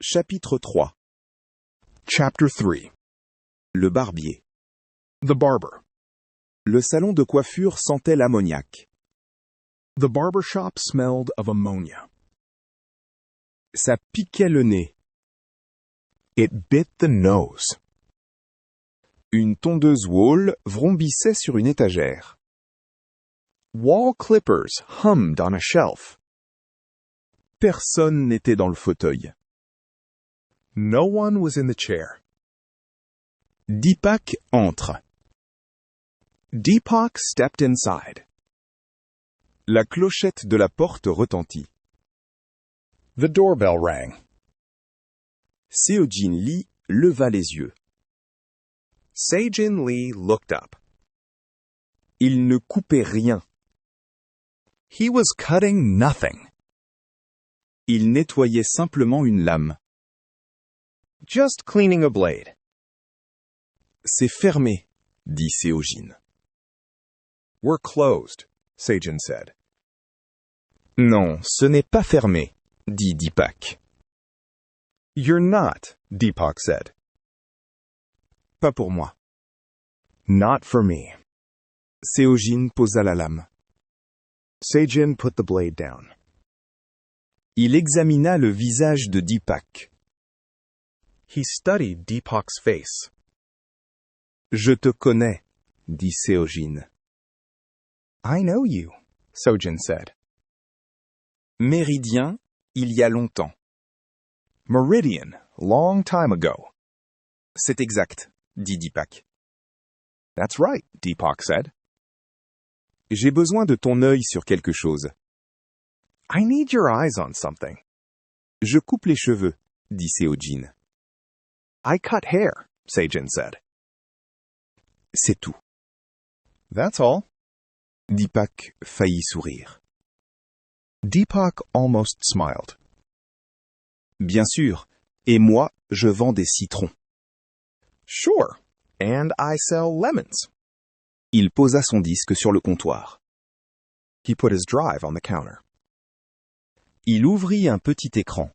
Chapitre 3. Chapter 3. Le barbier. The barber. Le salon de coiffure sentait l'ammoniac. The barber shop smelled of ammonia. Ça piquait le nez. It bit the nose. Une tondeuse Wall vrombissait sur une étagère. Wall clippers hummed on a shelf. Personne n'était dans le fauteuil. No one was in the chair. Deepak entre. Deepak stepped inside. La clochette de la porte retentit. The doorbell rang. Seojin Lee leva les yeux. Se-Jin Lee looked up. Il ne coupait rien. He was cutting nothing. Il nettoyait simplement une lame. Just cleaning a blade. C'est fermé, dit Seojin. We're closed, Se-Jin said. Non, ce n'est pas fermé, dit Deepak. You're not, Deepak said. Pas pour moi. Not for me. Seojin posa la lame. Se-Jin put the blade down. Il examina le visage de Deepak. He studied Deepak's face. Je te connais, dit Seojin. I know you, Se-Jin said. Méridien, il y a longtemps. Meridian, long time ago. C'est exact, dit Deepak. That's right, Deepak said. J'ai besoin de ton œil sur quelque chose. I need your eyes on something. Je coupe les cheveux, dit Seojin. I cut hair, Se-Jin said. C'est tout. That's all. Deepak faillit sourire. Deepak almost smiled. Bien sûr, et moi, je vends des citrons. Sure, and I sell lemons. Il posa son disque sur le comptoir. He put his drive on the counter. Il ouvrit un petit écran.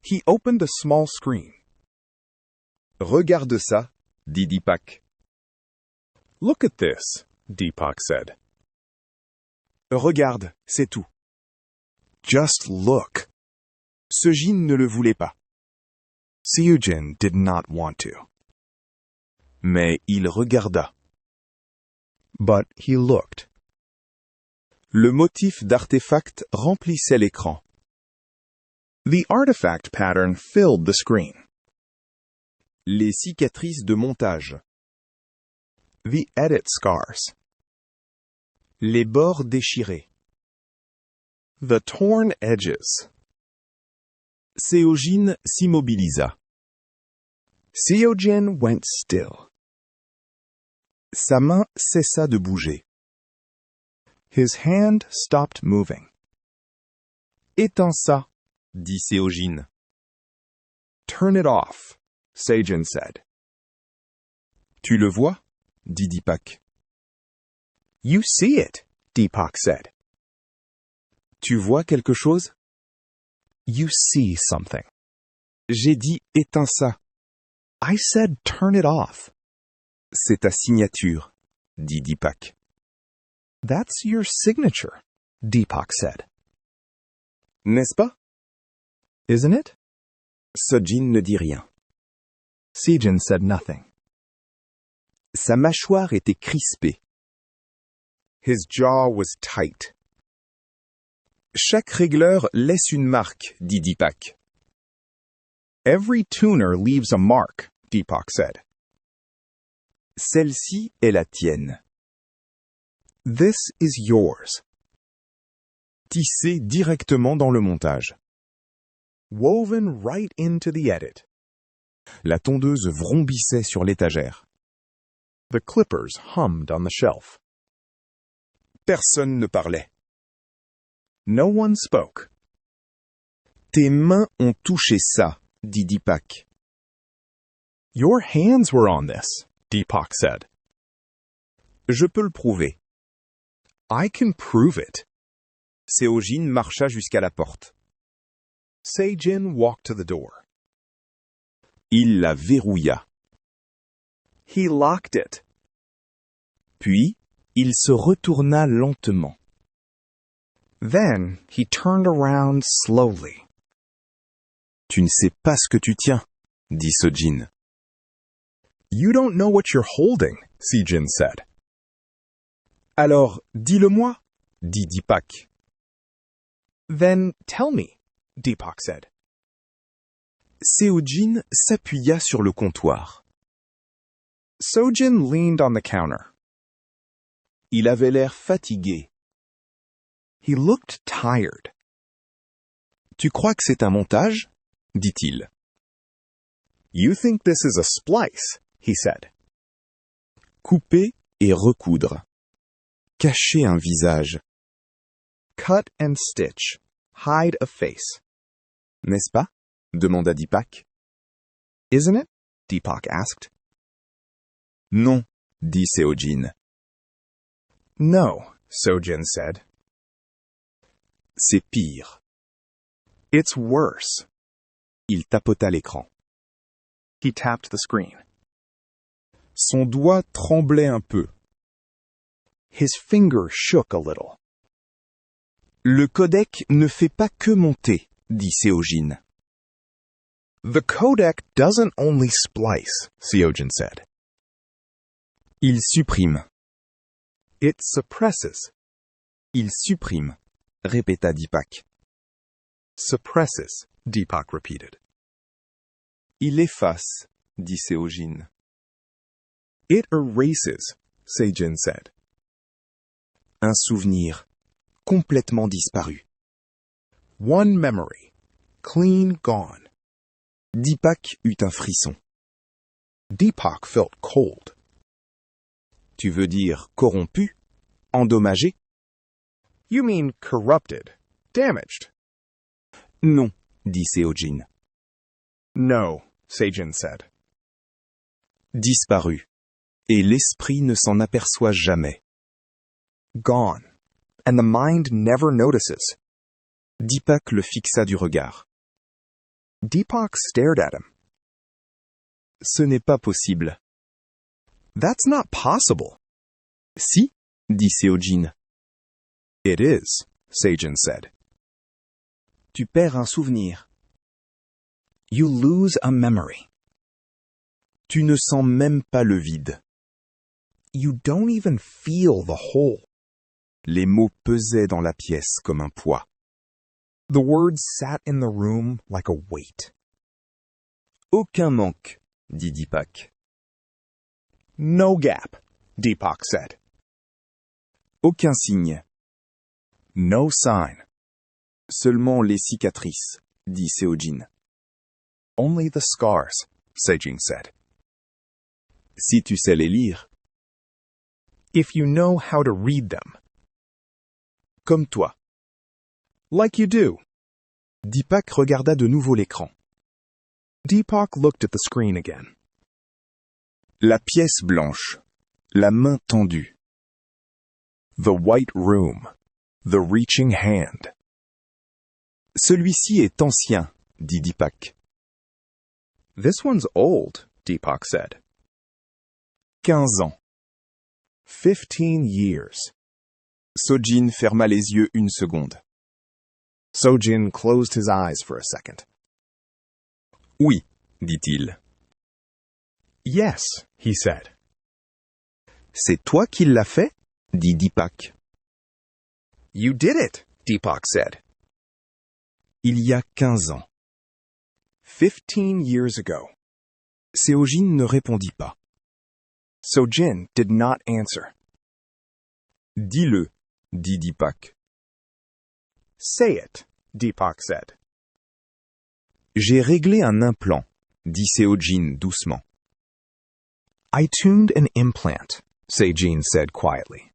He opened a small screen. Regarde ça, dit Deepak. Look at this, Deepak said. Regarde, c'est tout. Just look. Seojin ne le voulait pas. Se-Jin did not want to. Mais il regarda. But he looked. Le motif d'artefact remplissait l'écran. The artifact pattern filled the screen. Les cicatrices de montage. The edit scars. Les bords déchirés. The torn edges. Seojin s'immobilisa. Se-Jin went still. Sa main cessa de bouger. His hand stopped moving. Éteins ça, dit Seojin. Turn it off, Se-Jin said. Tu le vois, dit Deepak. You see it, Deepak said. Tu vois quelque chose? You see something. J'ai dit éteins ça. I said turn it off. C'est ta signature, dit Deepak. That's your signature, Deepak said. N'est-ce pas? Isn't it? Seojin ne dit rien. Se-Jin said nothing. Sa mâchoire était crispée. His jaw was tight. Chaque régleur laisse une marque, dit Deepak. Every tuner leaves a mark, Deepak said. Celle-ci est la tienne. This is yours. Tissée directement dans le montage. Woven right into the edit. La tondeuse vrombissait sur l'étagère. The clippers hummed on the shelf. Personne ne parlait. No one spoke. Tes mains ont touché ça, dit Deepak. Your hands were on this, Deepak said. Je peux le prouver. I can prove it. Seojin marcha jusqu'à la porte. Seijin walked to the door. Il la verrouilla. He locked it. Puis, il se retourna lentement. Then he turned around slowly. Tu ne sais pas ce que tu tiens, dit Sojin. You don't know what you're holding, Seijin said. Alors, dis-le-moi, dit Deepak. Then tell me, Deepak said. Seojin s'appuya sur le comptoir. Sojin leaned on the counter. Il avait l'air fatigué. He looked tired. Tu crois que c'est un montage? Dit-il. You think this is a splice, he said. Couper et recoudre. Cacher un visage. Cut and stitch. Hide a face. N'est-ce pas? Demanda Deepak. Isn't it? Deepak asked. Non, dit Seojin. No, Sojin said. C'est pire. It's worse. Il tapota l'écran. He tapped the screen. Son doigt tremblait un peu. His finger shook a little. Le codec ne fait pas que monter, dit Seojin. The codec doesn't only splice, Seojin said. Il supprime. It suppresses. Il supprime, répéta Deepak. Suppresses, Deepak repeated. Il efface, dit Seojin. It erases, Seijin said. Un souvenir, complètement disparu. One memory, clean gone. Deepak eut un frisson. Deepak felt cold. Tu veux dire corrompu? Endommagé? You mean corrupted, damaged. Non, dit Seojin. No, Seijin said. Disparu. Et l'esprit ne s'en aperçoit jamais. Gone, and the mind never notices. Deepak le fixa du regard. Deepak stared at him. Ce n'est pas possible. That's not possible. Si, dit Seojin. It is, Seijin said. Tu perds un souvenir. You lose a memory. Tu ne sens même pas le vide. You don't even feel the hole. Les mots pesaient dans la pièce comme un poids. The words sat in the room like a weight. Aucun manque, dit Deepak. No gap, Deepak said. Aucun signe. No sign. Seulement les cicatrices, dit Seojin. Only the scars, Seijin said. Si tu sais les lire. If you know how to read them. Comme toi. Like you do. Deepak regarda de nouveau l'écran. Deepak looked at the screen again. La pièce blanche. La main tendue. The white room. The reaching hand. Celui-ci est ancien, dit Deepak. This one's old, Deepak said. 15 ans. 15 years. Sojin ferma les yeux une seconde. Sojin closed his eyes for a second. Oui, dit-il. Yes, he said. C'est toi qui l'as fait? Dit Deepak. You did it, Deepak said. Il y a 15 ans. 15 years ago. Seojin ne répondit pas. Sojin did not answer. Dis-le, dit Deepak. Say it, Deepak said. J'ai réglé un implant, dit Seojin doucement. I tuned an implant, Seijin said quietly.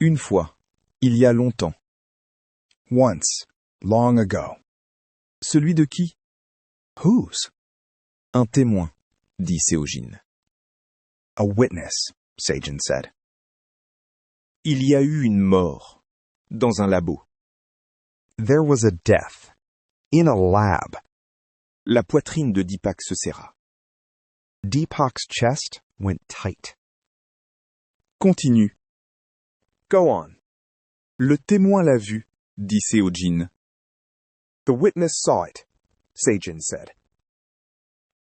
Une fois, il y a longtemps. Once, long ago. Celui de qui? Whose? Un témoin, dit Seojin. A witness, Seijin said. Il y a eu une mort, dans un labo. There was a death, in a lab. La poitrine de Deepak se serra. Deepak's chest went tight. Continue. Go on. Le témoin l'a vu, dit Seojin. The witness saw it, Seijin said.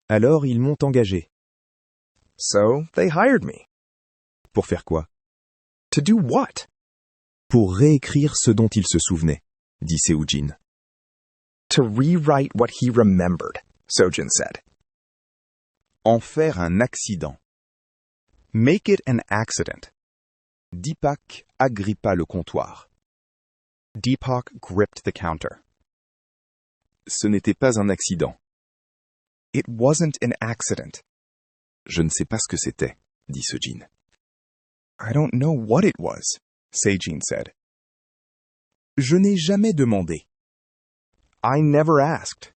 Alors ils m'ont engagé. So they hired me. Pour faire quoi? To do what? Pour réécrire ce dont il se souvenait, dit Seojin. To rewrite what he remembered, Sojin said. En faire un accident. Make it an accident. Deepak agrippa le comptoir. Deepak gripped the counter. Ce n'était pas un accident. It wasn't an accident. Je ne sais pas ce que c'était, dit Seojin. I don't know what it was, Seijin said. Je n'ai jamais demandé. I never asked.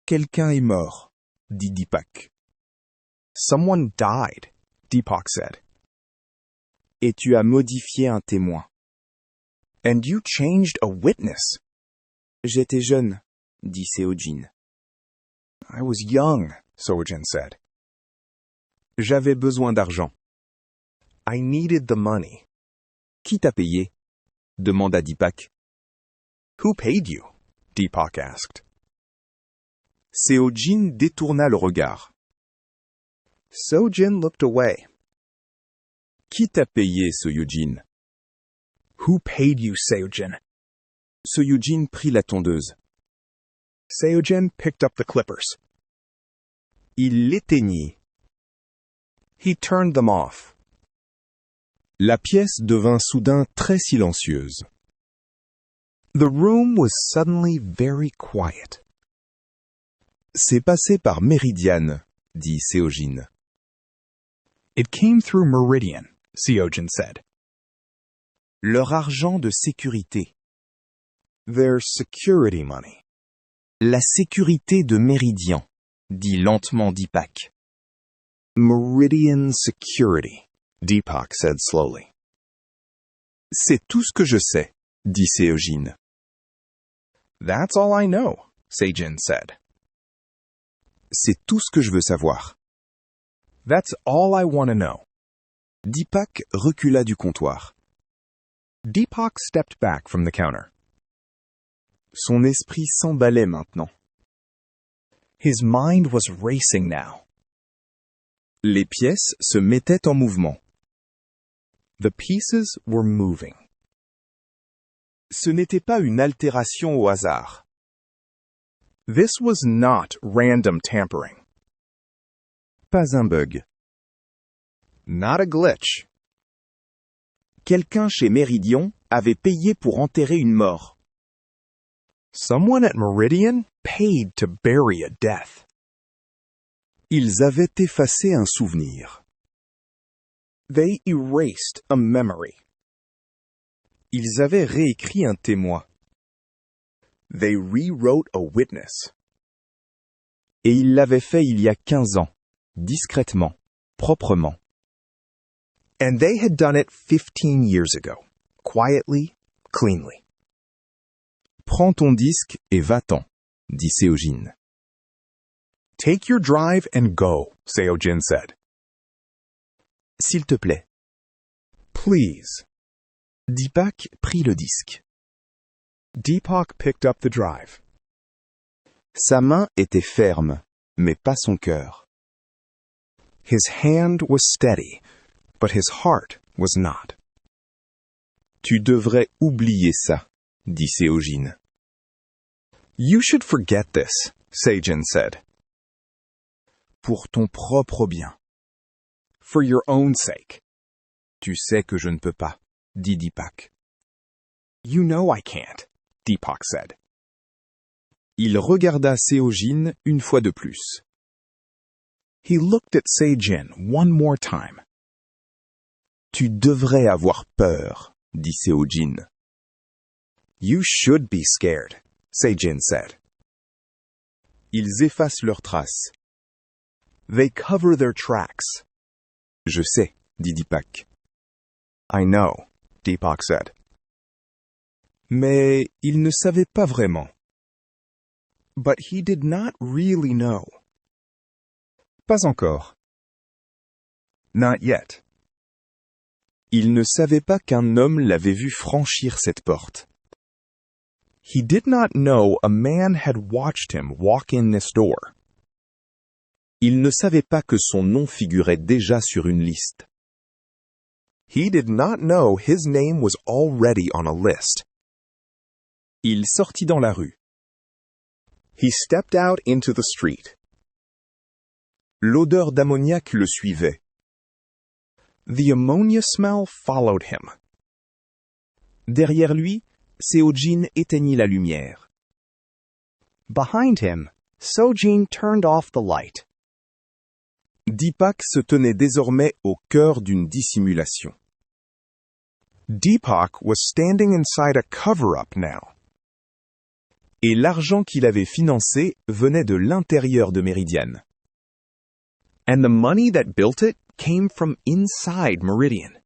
Quelqu'un est mort, dit Deepak. Someone died, Deepak said. Et tu as modifié un témoin. And you changed a witness. J'étais jeune, dit Seojin. I was young, Sojin said. J'avais besoin d'argent. I needed the money. Qui t'a payé? Demanda Deepak. Who paid you? Deepak asked. Seojin détourna le regard. Sojin looked away. Qui t'a payé, Seojin? Who paid you, Seojin? Seojin prit la tondeuse. Seojin picked up the clippers. Il l'éteignit. He turned them off. La pièce devint soudain très silencieuse. The room was suddenly very quiet. C'est passé par Méridiane, dit Seojin. It came through Meridian, Seojin said. Leur argent de sécurité. Their security money. La sécurité de Méridian, dit lentement Deepak. Meridian security, Deepak said slowly. C'est tout ce que je sais, dit Seojin. That's all I know, Seijin said. C'est tout ce que je veux savoir. That's all I want to know. Deepak recula du comptoir. Deepak stepped back from the counter. Son esprit s'emballait maintenant. His mind was racing now. Les pièces se mettaient en mouvement. The pieces were moving. Ce n'était pas une altération au hasard. This was not random tampering. Pas un bug. Not a glitch. Quelqu'un chez Méridian avait payé pour enterrer une mort. Someone at Meridian paid to bury a death. Ils avaient effacé un souvenir. They erased a memory. Ils avaient réécrit un témoin. They rewrote a witness. Et ils l'avaient fait il y a 15 ans, discrètement, proprement. And they had done it 15 years ago, quietly, cleanly. Prends ton disque et va-t'en, dit Seojin. Take your drive and go, Seojin said. S'il te plaît. Please. Deepak prit le disque. Deepak picked up the drive. Sa main était ferme, mais pas son cœur. His hand was steady, but his heart was not. Tu devrais oublier ça, dit Seojin. You should forget this, Seijin said. Pour ton propre bien. For your own sake. Tu sais que je ne peux pas, dit Deepak. You know I can't, Deepak said. Il regarda Seojin une fois de plus. He looked at Seijin one more time. Tu devrais avoir peur, dit Seojin. You should be scared, Seijin said. Ils effacent leurs traces. They cover their tracks. Je sais, dit Deepak. I know, Deepak said. Mais ils ne savaient pas vraiment. but he did not really know. Pas encore. Not yet. Il ne savait pas qu'un homme l'avait vu franchir cette porte. He did not know a man had watched him walk in this door. Il ne savait pas que son nom figurait déjà sur une liste. He did not know his name was already on a list. Il sortit dans la rue. He stepped out into the street. L'odeur d'ammoniac le suivait. The ammonia smell followed him. Derrière lui, Seojin éteignit la lumière. Behind him, Sojin turned off the light. Deepak se tenait désormais au cœur d'une dissimulation. Deepak was standing inside a cover-up now. Et l'argent qu'il avait financé venait de l'intérieur de Meridian. And the money that built it came from inside Meridian.